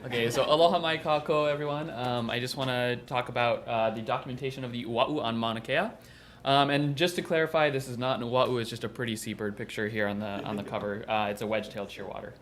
Okay, so aloha mai kako, everyone. I just want to talk about the documentation of the Ua'u on Maunakea. And just to clarify, this is not an Ua'u, it's just a pretty seabird picture here on the cover. It's a wedge-tailed shearwater.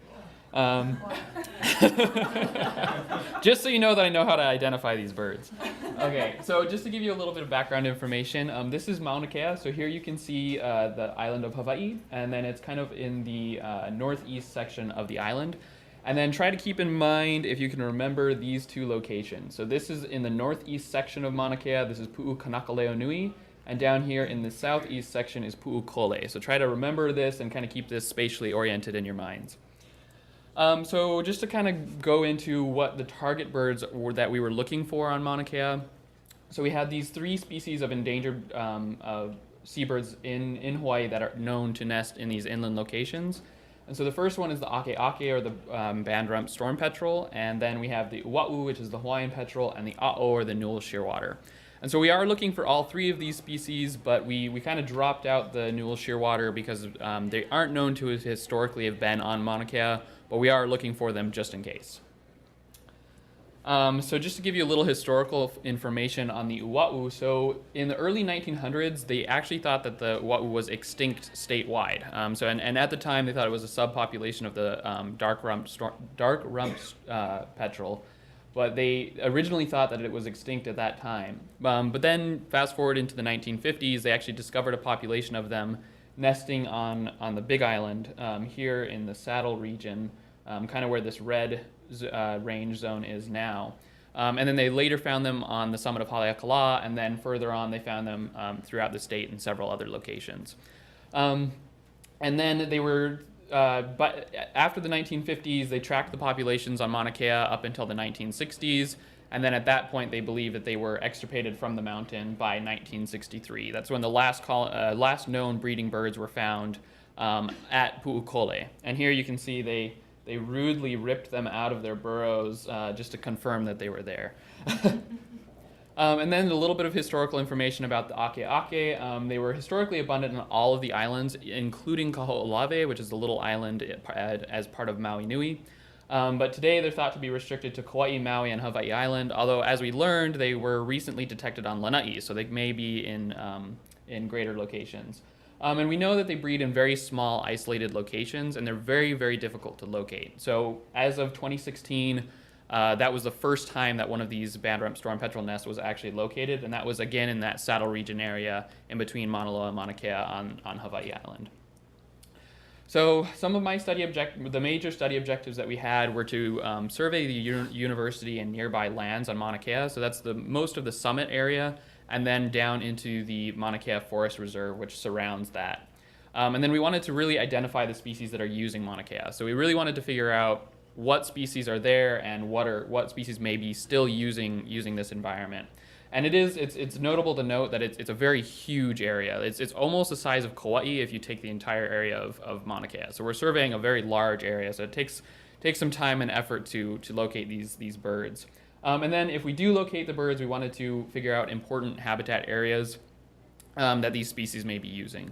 Just so you know that I know how to identify these birds. Okay, so just to give you a little bit of background information, this is Maunakea. So here you can see the island of Hawaii, and then it's kind of in the northeast section of the island. And then try to keep in mind, if you can remember, these two locations. So this is in the northeast section of Maunakea. This is Pu'u Kanakaleo Nui. And down here in the southeast section is Pu'u Kole. So try to remember this and kind of keep this spatially oriented in your minds. So just to kind of go into what the target birds were that we were looking for on Maunakea. So we had these 3 species of endangered seabirds in Hawaii that are known to nest in these inland locations. And so the first one is the Ake, or the band-rump storm petrel, and then we have the Ua'u, which is the Hawaiian petrel, and the A'o, or the newel shearwater. And so we are looking for all 3 of these species, but we kind of dropped out the newel shearwater because they aren't known to historically have been on Maunakea, but we are looking for them just in case. So just to give you a little historical information on the Ua'u, so in the early 1900s, they actually thought that the Ua'u was extinct statewide. And at the time, they thought it was a subpopulation of the dark rump petrel, but they originally thought that it was extinct at that time. But then fast forward into the 1950s, they actually discovered a population of them nesting on the Big Island here in the Saddle region, kind of where this red range zone is now. And then they later found them on the summit of Haleakala, and then further on they found them throughout the state in several other locations. And then they were, but after the 1950s, they tracked the populations on Maunakea up until the 1960s, and then at that point they believed that they were extirpated from the mountain by 1963. That's when the last known breeding birds were found at Pu'ukole. And here you can see they rudely ripped them out of their burrows just to confirm that they were there. And then a little bit of historical information about the Ake. They were historically abundant on all of the islands, including Kaho'olawe, which is the little island as part of Maui Nui. But today they're thought to be restricted to Kauai, Maui, and Hawaii Island, although as we learned, they were recently detected on Lanai, so they may be in greater locations. And we know that they breed in very small, isolated locations, and they're very, very difficult to locate. So as of 2016, that was the first time that one of these band-rump storm petrel nests was actually located, and that was again in that Saddle region area in between Mauna Loa and Mauna Kea on Hawaii Island. So some of my the major study objectives that we had were to survey the university and nearby lands on Mauna Kea. So that's most of the summit area, and then down into the Mauna Kea Forest Reserve, which surrounds that. And then we wanted to really identify the species that are using Mauna Kea. So we really wanted to figure out what species are there and what species may be still using this environment. And it's notable to note that it's a very huge area. It's almost the size of Kauai if you take the entire area of Mauna Kea. So we're surveying a very large area, so it takes some time and effort to locate these birds. And then if we do locate the birds, we wanted to figure out important habitat areas that these species may be using.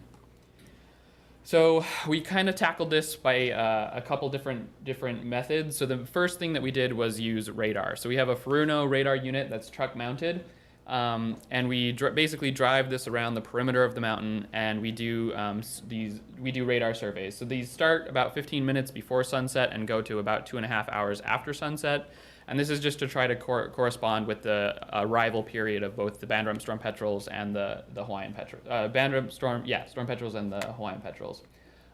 So we kind of tackled this by a couple different methods. So the first thing that we did was use radar. So we have a Furuno radar unit that's truck mounted, and we basically drive this around the perimeter of the mountain, and we do radar surveys. So these start about 15 minutes before sunset and go to about 2.5 hours after sunset. And this is just to try to correspond with the arrival period of both the band-rump storm petrels and the Hawaiian petrels. Storm petrels and the Hawaiian petrels.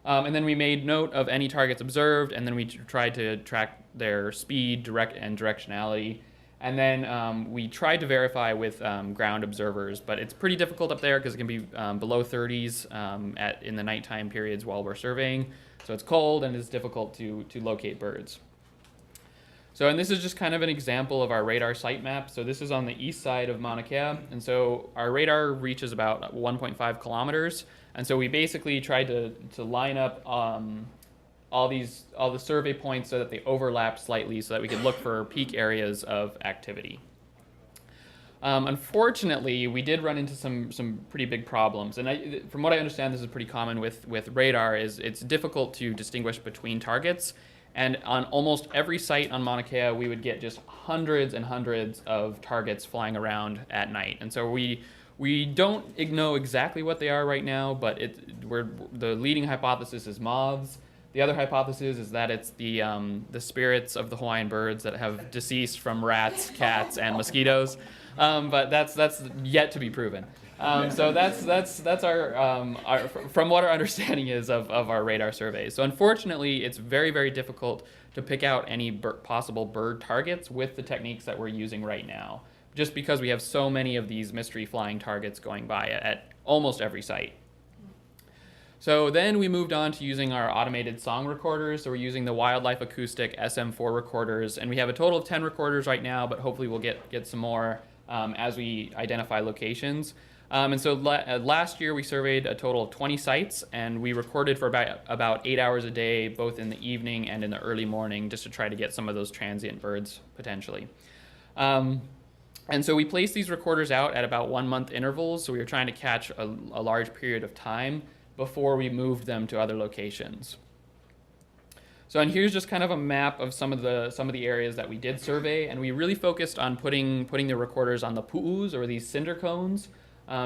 And then we made note of any targets observed, and then we tried to track their speed, directionality. And then we tried to verify with ground observers, but it's pretty difficult up there because it can be below 30s in the nighttime periods while we're surveying. So it's cold and it's difficult to locate birds. So, and this is just kind of an example of our radar site map. So this is on the east side of Mauna Kea, and so our radar reaches about 1.5 kilometers. And so we basically tried to line up all the survey points so that they overlap slightly, so that we could look for peak areas of activity. Unfortunately, we did run into some pretty big problems, and from what I understand, this is pretty common with radar. Is it's difficult to distinguish between targets. And on almost every site on Maunakea, we would get just hundreds and hundreds of targets flying around at night. And so we don't know exactly what they are right now, but the leading hypothesis is moths. The other hypothesis is that it's the spirits of the Hawaiian birds that have deceased from rats, cats, and mosquitoes. But that's yet to be proven. So that's our from what our understanding is of our radar surveys. So unfortunately, it's very, very difficult to pick out any possible bird targets with the techniques that we're using right now, just because we have so many of these mystery flying targets going by at almost every site. So then we moved on to using our automated song recorders. So we're using the Wildlife Acoustic SM4 recorders, and we have a total of 10 recorders right now, but hopefully we'll get some more as we identify locations. And so last year we surveyed a total of 20 sites, and we recorded for about 8 hours a day, both in the evening and in the early morning, just to try to get some of those transient birds potentially. And so we placed these recorders out at about 1 month intervals, so we were trying to catch a large period of time before we moved them to other locations. So, and here's just kind of a map of some of the areas that we did survey, and we really focused on putting the recorders on the pu'us, or these cinder cones,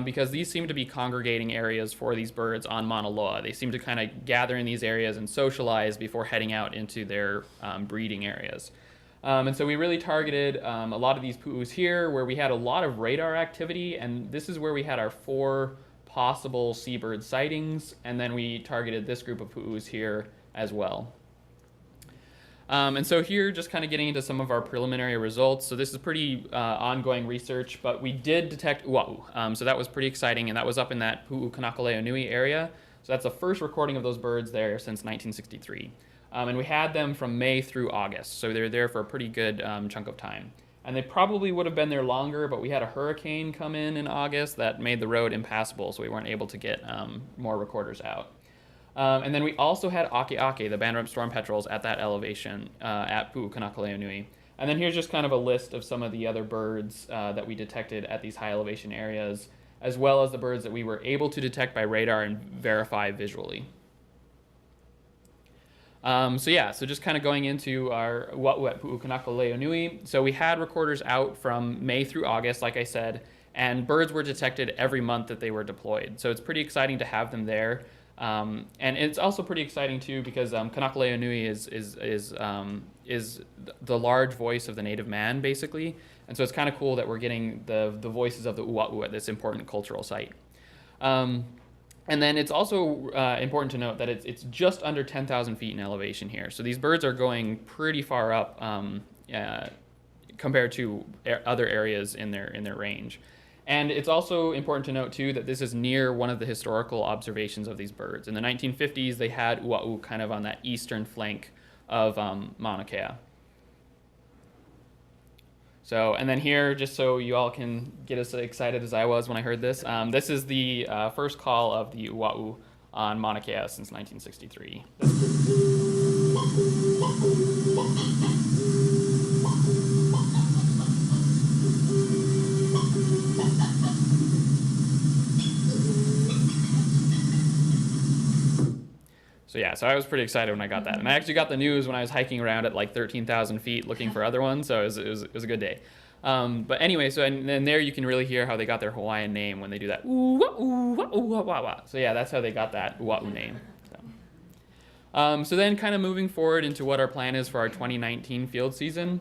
because these seem to be congregating areas for these birds on Mauna Loa. They seem to kind of gather in these areas and socialize before heading out into their breeding areas. And so we really targeted a lot of these pu'us here, where we had a lot of radar activity, and this is where we had our 4 possible seabird sightings, and then we targeted this group of pu'us here as well. And so here, just kind of getting into some of our preliminary results. So this is pretty ongoing research, but we did detect Ua'u. So that was pretty exciting, and that was up in that Pu'u Kanakaleo area. So that's the first recording of those birds there since 1963. And we had them from May through August, so they were there for a pretty good chunk of time. And they probably would have been there longer, but we had a hurricane come in August that made the road impassable, so we weren't able to get more recorders out. And then we also had Ake, the banded storm petrels, at that elevation at Pu'u Kanakaleo Nui. And then here's just kind of a list of some of the other birds that we detected at these high elevation areas, as well as the birds that we were able to detect by radar and verify visually. So just kind of going into our Ua'u at Pu'u Kanakaleo Nui. So we had recorders out from May through August, like I said, and birds were detected every month that they were deployed. So it's pretty exciting to have them there. And it's also pretty exciting too, because Kanakaleo Nui is the large voice of the native man, basically. And so it's kind of cool that we're getting the voices of the Ua'u at this important cultural site. And then it's also important to note that it's just under 10,000 feet in elevation here. So these birds are going pretty far up compared to other areas in their range. And it's also important to note too that this is near one of the historical observations of these birds. In the 1950s, they had Ua'u kind of on that eastern flank of Maunakea. So, and then here, just so you all can get as excited as I was when I heard this, this is the first call of the Ua'u on Maunakea since 1963. So yeah, so I was pretty excited when I got that. And I actually got the news when I was hiking around at like 13,000 feet looking for other ones, so it was a good day. But anyway, so and then there you can really hear how they got their Hawaiian name when they do that. So yeah, that's how they got that Ua'u name. So then kind of moving forward into what our plan is for our 2019 field season.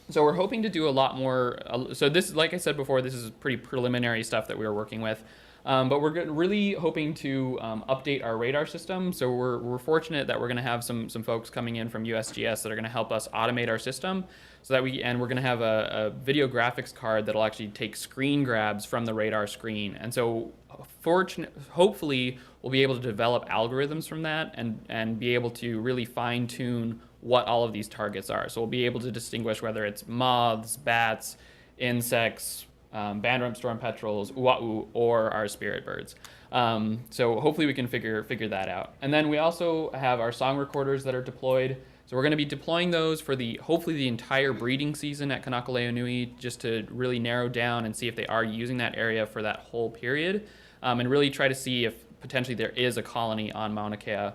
So we're hoping to do a lot more. So this, like I said before, this is pretty preliminary stuff that we were working with. But we're really hoping to update our radar system. So we're fortunate that we're going to have some folks coming in from USGS that are going to help us automate our system, so that we're going to have a video graphics card that'll actually take screen grabs from the radar screen. And so hopefully we'll be able to develop algorithms from that and be able to really fine tune what all of these targets are. So we'll be able to distinguish whether it's moths, bats, insects, band rump storm petrels, Ua'u, or our spirit birds. So hopefully we can figure that out. And then we also have our song recorders that are deployed. So we're going to be deploying those for hopefully the entire breeding season at Kanakaleo Nui, just to really narrow down and see if they are using that area for that whole period, and really try to see if potentially there is a colony on Mauna Kea.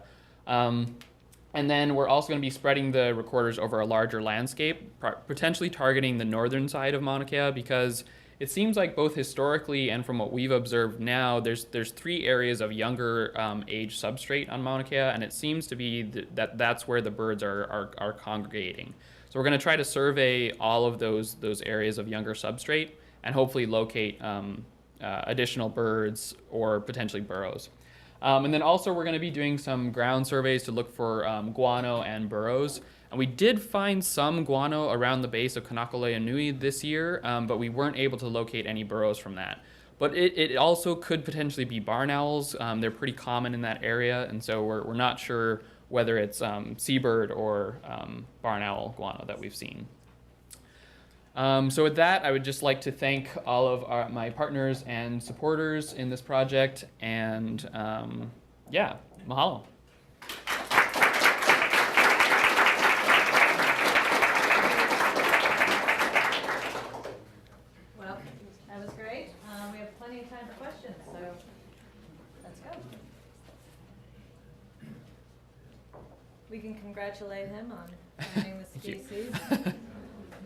And then we're also going to be spreading the recorders over a larger landscape, potentially targeting the northern side of Maunakea, because it seems like both historically and from what we've observed now, there's 3 areas of younger age substrate on Maunakea, and it seems to be that's where the birds are congregating. So we're going to try to survey all of those areas of younger substrate and hopefully locate additional birds or potentially burrows. And then also we're going to be doing some ground surveys to look for guano and burrows. And we did find some guano around the base of Kanakalea this year, but we weren't able to locate any burrows from that. But it also could potentially be barn owls. They're pretty common in that area, and so we're not sure whether it's seabird or barn owl guano that we've seen. So with that, I would just like to thank all of my partners and supporters in this project, and yeah, mahalo. Well, that was great. We have plenty of time for questions, so let's go. We can congratulate him on finding the species.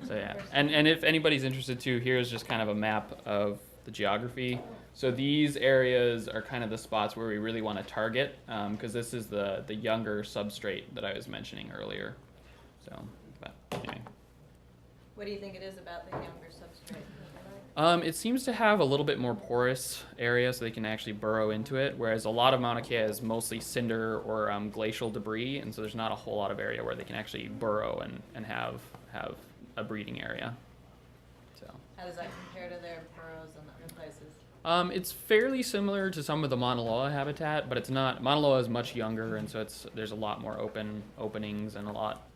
So yeah, and if anybody's interested too, here's just kind of a map of the geography. So these areas are kind of the spots where we really want to target, because this is the younger substrate that I was mentioning earlier. So, but anyway. What do you think it is about the younger substrate? It seems to have a little bit more porous area, so they can actually burrow into it, whereas a lot of Maunakea is mostly cinder or glacial debris, and so there's not a whole lot of area where they can actually burrow and have a breeding area. So. How does that compare to their burrows in other places? It's fairly similar to some of the Mauna Loa habitat, but it's not. Mauna Loa is much younger, and so there's a lot more openings and a lot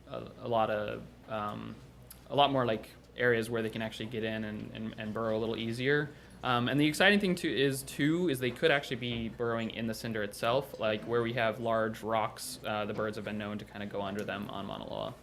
more like areas where they can actually get in and burrow a little easier. And the exciting thing is they could actually be burrowing in the cinder itself, like where we have large rocks. The birds have been known to kind of go under them on Mauna Loa.